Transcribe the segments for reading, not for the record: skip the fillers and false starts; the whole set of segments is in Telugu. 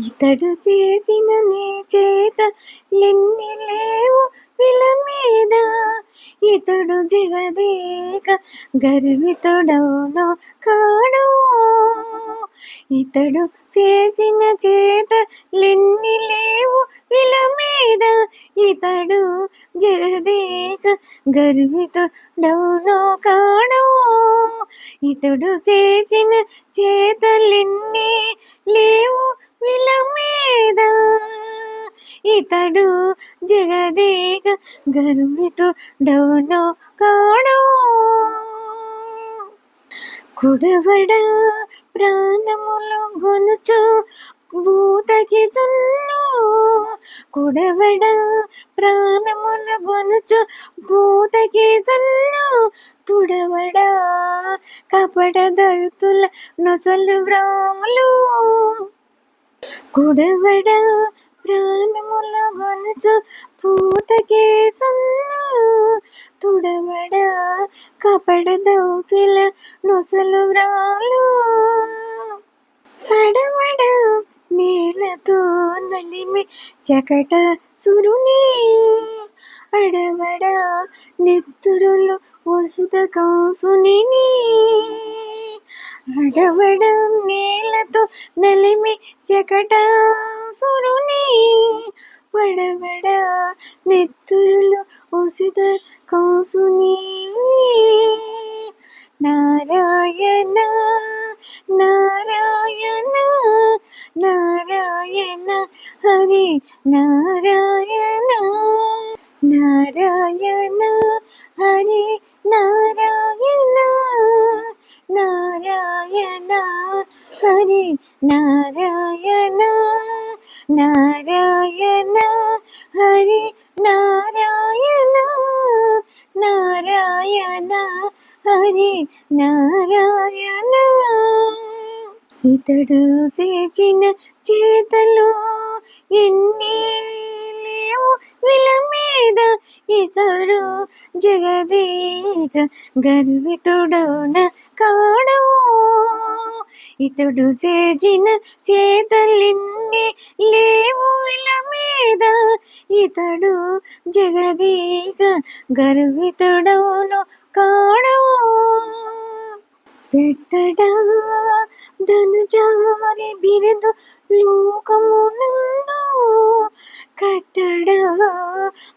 ఇతడు చేసిన నీ చేత ఎన్ని లేవు విల మీద. ఇతడు జగదేక గర్వితుడవును కాడు. ఇతడు చేసిన చేత ఎన్ని లేవు విల మీద. ఇతడు జగదేక గర్వితుడవును కాడు. ఇతడు చేసిన చేతలెన్ని లేవు విల మీద. ఇతడు జగదేక గర్వితుడవును కాడు. కుడవడ ప్రాణములు గొనుచు భూతకి జున్ను. కుడవడ ప్రాణములు గొనుచు భూతకి జున్ను. తుడవడ కపట దైతుల నొసలు వ్రాలు. కుడవడ ప్రాణముల గొనుచు పూతకే సన్ను. తుడవడ కపట దౌతుల నొసలు వ్రాలు. అడవడ నేలతో నలిమి చకట సురుని. అడవడ నెత్తురులు వసుత కంసుని. అడవడ నేలతో నలిమి శకటాసురుని. వడవడ నెత్తురులు వసుత కంసుని. నారాయణ నారాయణ నారాయణ హరి నారాయణ. నారాయణ హరి నారాయణ. నారాయణ హరి నారాయణ. నారాయణ హరి నారాయణ. నారాయణ హరి నారాయణ. ఇతడు చేసిన చేతలు ఎన్ని లేవు విల మీద. ఇతడు జగదేక గర్వితుడవున కాడు. ఇతడు చేసిన చేతలెన్ని లేవు విల మీద. ఇతడు జగదేక గర్వితుడవును కాడు. పెట్టడా ధనుజారి బిరుదు లోకమునందు. కట్టడా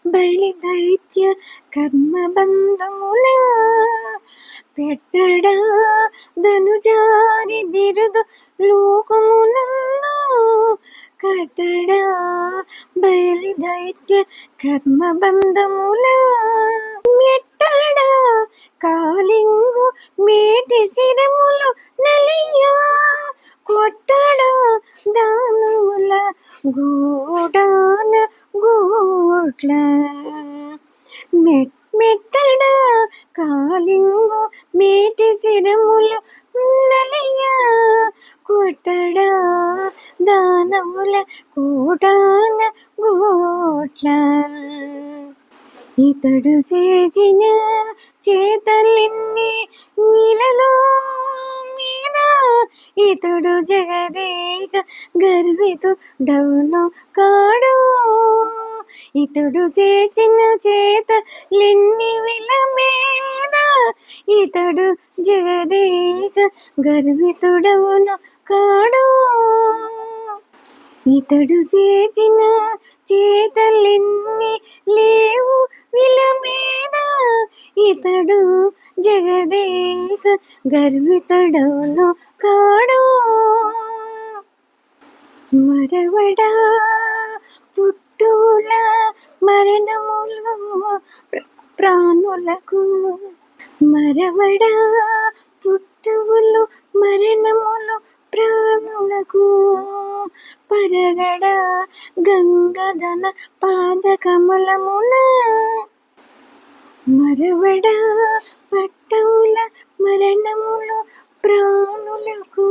బలి దైత్య కర్మబంధముల. పెట్టడా ధనుజారి బిరుదు లోకమునందు. కట్టడా బలి దైత్య కర్మబంధముల. మెట్టడా కాలింగు మేటి శిరములు నలియా. కొట్టడా దానముల గూడాన గోట్ల. మెట్టడా కాలింగు మేటి శిరములు నలియా. కొట్టడా దానముల కూడాన గోట్ల. ఇతడు చేసిన చేతలెన్ని నీలలో మీద. ఇతడు జగదేక గర్వితుడవును కాడు. ఇతడు చేసిన చేతలెన్ని విల మీద. ఇతడు జగదేక గర్వితుడవును కాడు. ఇతడు చేసిన చేతలెన్ని లేవు విల మీద. ఇతడు జగదేక గర్వితుడవును కాడు. మరవడా పుట్టుల మరణములు ప్రాణులకు. మరవడా పుట్టువులు మరణములు ప్రాణులకు. పరగడ గంగధన పాదకమలమున. మరవడ పట్టవుల మరణములు ప్రాణులకు.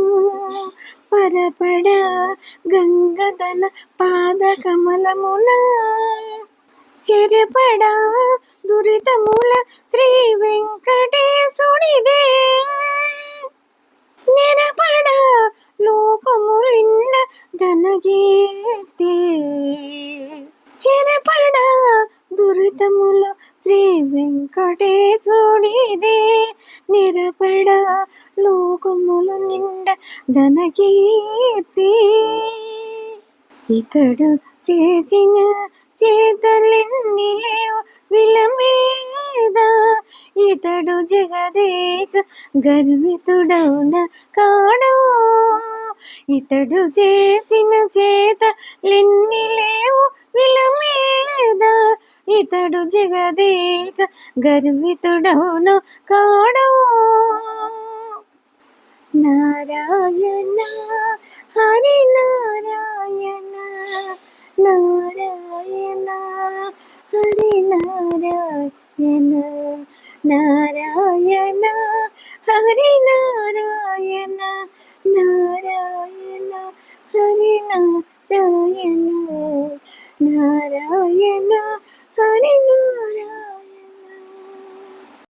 పరపడ గంగధన పాదకమలమున. చెరపడ దురితముల శ్రీ వెంకటేశుడిదే. నిరపడ లోకములిన్న ధనకీర్తి చెరపడ దురితములు శ్రీ వెంకటేశుడిదే నిరపడ లోకములు నిండ ధనకీర్తి ఇతడు చేసిన చేతలెన్ని లేవు విలమేద ఇతడు జగదేక గర్వితుడౌన కాడు ఇతడు చేసిన చేతలెన్ని లేవు విలమేద ఇతడు జగదేక గర్వితుడౌన కాడు నారాయణ హరి నారాయణ నారాయణ హరి నారాయణ నారాయణ హరి నారాయణ నారాయణ హరి నారాయణ నారాయణ